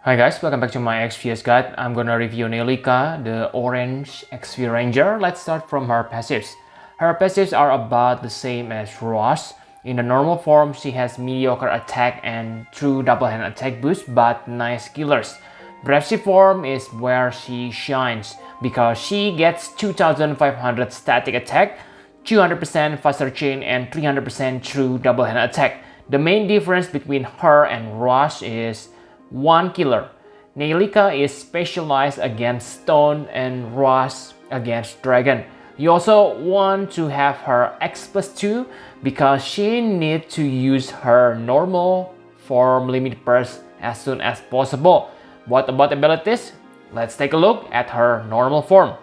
Hi guys, welcome back to my XPS guide. I'm gonna review Neilikka, the orange Exviranger. Let's start from her passives. Her passives are about the same as Ross. In the normal form, she has mediocre attack and true double hand attack boost, but nice killers. Brave Shift form is where she shines because she gets 2500 static attack, 200% faster chain, and 300% true double hand attack. The main difference between her and Ross is one killer. Neilikka is specialized against stone and Ross against dragon. You also want to have her X+2 because she needs to use her normal form limit burst as soon as possible. What about abilities? Let's take a look at her normal form.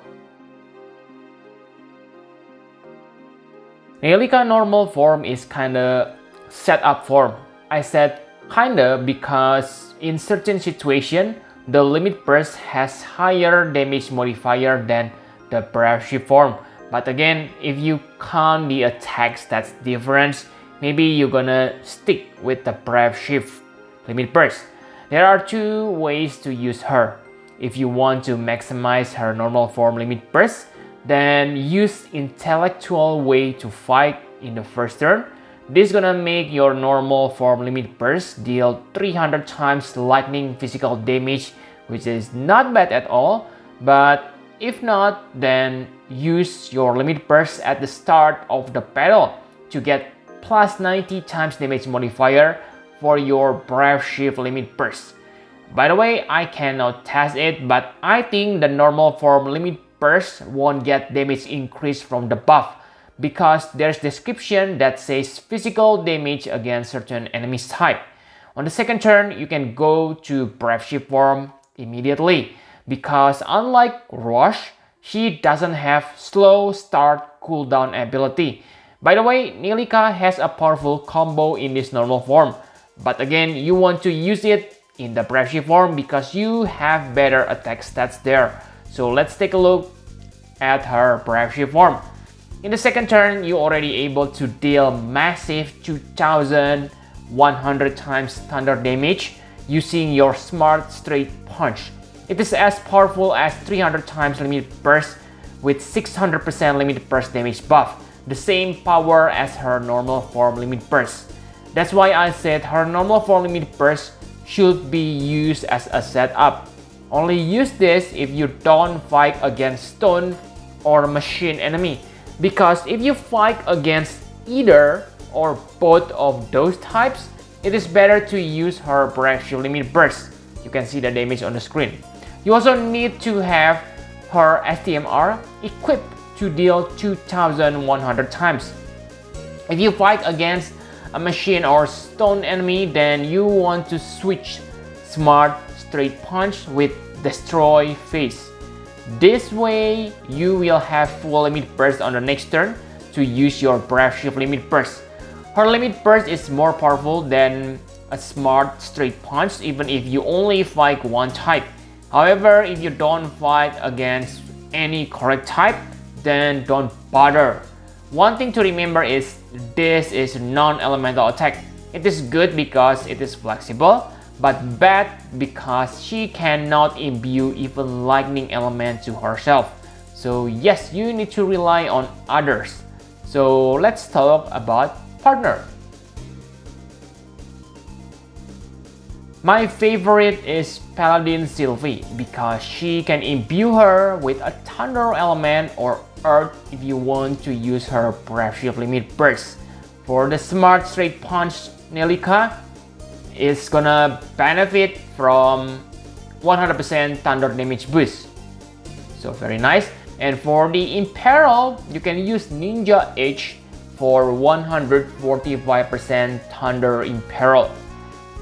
Neilikka normal form is kinda set up form. I said kinda because in certain situation, the limit burst has higher damage modifier than the Brave Shift form. But again, if you count the attacks that's different, maybe you're gonna stick with the Brave Shift limit burst. There are two ways to use her. If you want to maximize her normal form limit burst, then use intellectual way to fight in the first turn. This is gonna make your normal form limit burst deal 300 times lightning physical damage, which is not bad at all. But if not, then use your limit burst at the start of the battle to get plus 90 times damage modifier for your Brave Shift limit burst. By the way, I cannot test it, but I think the normal form limit burst won't get damage increase from the buff, because there's description that says physical damage against certain enemies type. On the second turn, you can go to Brave Shift form immediately because unlike Rush, she doesn't have slow start cooldown ability. By the way, Neilikka has a powerful combo in this normal form, but again, you want to use it in the Brave Shift form because you have better attack stats there. So let's take a look at her Brave Shift form. In the second turn, you're already able to deal massive 2100 times thunder damage using your smart straight punch. It is as powerful as 300 times limit burst with 600% limit burst damage buff, the same power as her normal form limit burst. That's why I said her normal form limit burst should be used as a setup. Only use this if you don't fight against stone or machine enemy. Because if you fight against either or both of those types, it is better to use her Brave Shift limit burst. You can see the damage on the screen. You also need to have her STMR equipped to deal 2100 times. If you fight against a machine or stone enemy, then you want to switch smart straight punch with destroy phase. This way, you will have full limit burst on the next turn to use your Brave Shift limit burst. Her limit burst is more powerful than a smart straight punch even if you only fight one type. However, if you don't fight against any correct type, then don't bother. One thing to remember is this is non-elemental attack. It is good because it is flexible, but bad because she cannot imbue even lightning element to herself. So yes, you need to rely on others. So let's talk about partner. My favorite is Paladin Sylvie because she can imbue her with a thunder element or earth if you want to use her Brave Shift limit burst. For the smart straight punch, Neilikka is gonna benefit from 100% thunder damage boost. So very nice. And for the Imperil, you can use Ninja Edge for 145% thunder Imperil.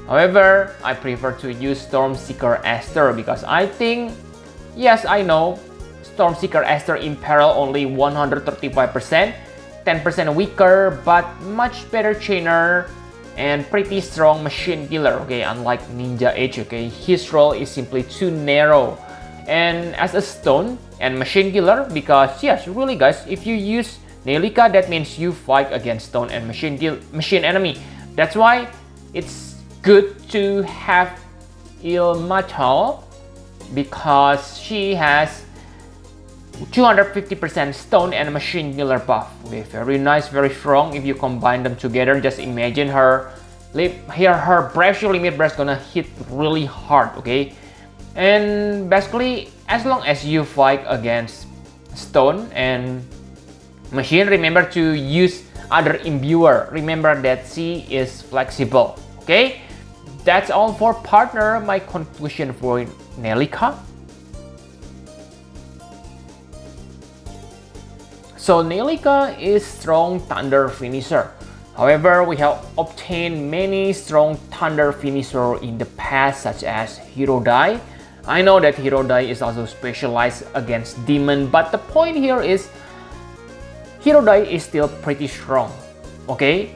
However, I prefer to use Stormseeker Esther because I think, yes, I know, Stormseeker Esther Imperil only 135%, 10% weaker, but much better chainer and pretty strong machine killer, okay, unlike Ninja Edge, okay, his role is simply too narrow. And as a stone and machine killer, because yes, really guys, if you use Neilikka, that means you fight against stone and machine enemy. That's why it's good to have Ilmatal because she has 250% stone and machine killer buff. Okay, very nice, very strong. If you combine them together, just imagine her pressure limit burst gonna hit really hard. Okay, and basically as long as you fight against stone and machine, remember to use other imbuer. Remember that she is flexible. Okay, that's all for partner. My conclusion for Neilikka. So Neilikka is strong thunder finisher. However, we have obtained many strong thunder finisher in the past, such as Hero Dai. I know that Hero Dai is also specialized against demon, but the point here is Hero Dai is still pretty strong. Okay,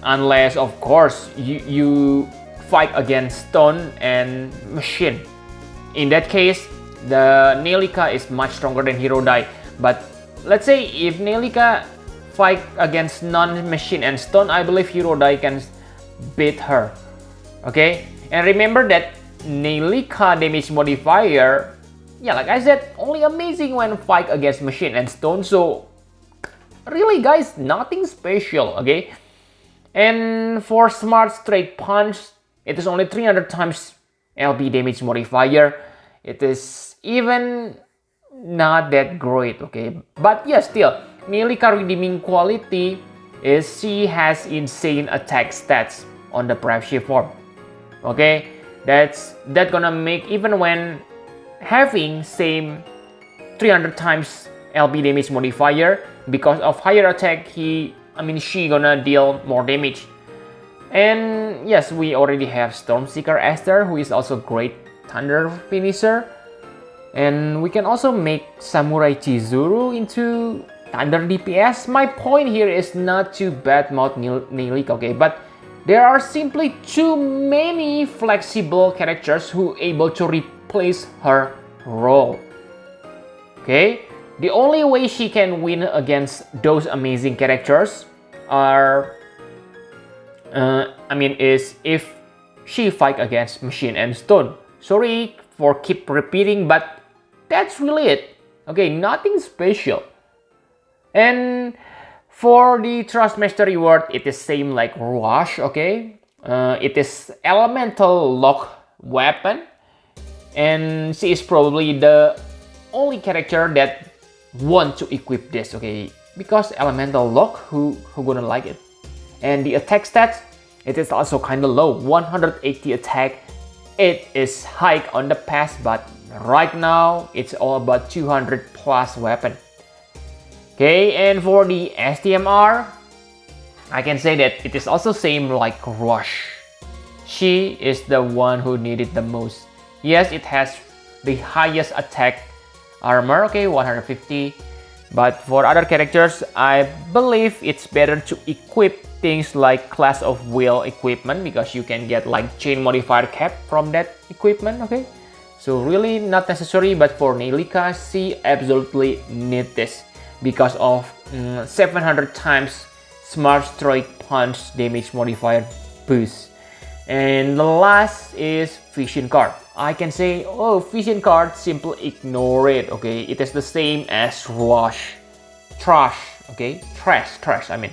unless of course you fight against stone and machine. In that case, the Neilikka is much stronger than Hero Dai. But let's say if Neilikka fight against non-machine and stone, I believe Hero Dai can beat her. Okay, and remember that Neilikka damage modifier, yeah, like I said, only amazing when fight against machine and stone. So really guys, nothing special. Okay, and for smart straight punch, it is only 300 times LB damage modifier. It is even not that great. Okay, but yeah, still Neilikka redeeming quality is she has insane attack stats on the prep shift form. Okay, that's gonna make, even when having same 300 times LB damage modifier, because of higher attack, she gonna deal more damage. And yes, we already have Stormseeker Esther, who is also great thunder finisher. And we can also make Samurai Chizuru into thunder DPS. My point here is not to badmouth Neilikka, okay, but there are simply too many flexible characters who able to replace her role. Okay, the only way she can win against those amazing characters is if she fight against machine and stone. Sorry for keep repeating, but that's really it. Okay, nothing special. And for the Trustmaster reward, it is same like Rush. Okay, it is elemental lock weapon, and she is probably the only character that want to equip this. Okay, because elemental lock, who gonna like it? And the attack stats, it is also kind of low, 180 attack. It is high on the past, but right now it's all about 200 plus weapon. Okay, and for the STMR, I can say that it is also same like Rush. She is the one who needed the most. Yes, it has the highest attack armor, okay, 150. But for other characters, I believe it's better to equip things like Class of Will equipment, because you can get like chain modifier cap from that equipment. Okay, so really not necessary, but for Neilikka, she absolutely need this because of 700 times smart strike punch damage modifier boost. And the last is Vision Card. I can say, oh, Vision Card, simply ignore it. Okay, it is the same as Rush. Trash. Okay, trash. I mean,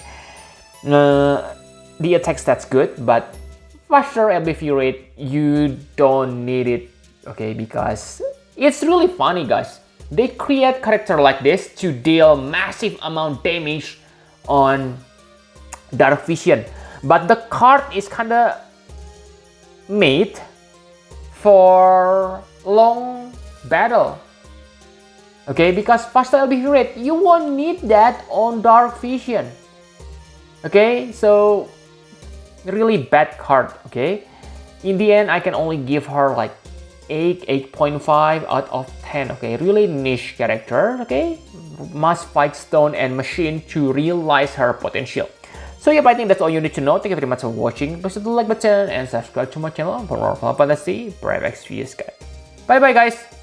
the attack stats good, but faster LBV rate, you don't need it. Okay, because it's really funny, guys. They create character like this to deal massive amount damage on Dark Vision, but the card is kinda made for long battle. Okay, because faster LBV rate, you won't need that on Dark Vision. Okay, so really bad card. Okay, in the end, I can only give her like 8.5 out of 10. Okay, really niche character. Okay, must fight stone and machine to realize her potential. So yeah, I think that's all you need to know. Thank you very much for watching. Please hit the like button and subscribe to my channel for more Final Fantasy Brave Exvius guys. Bye bye guys.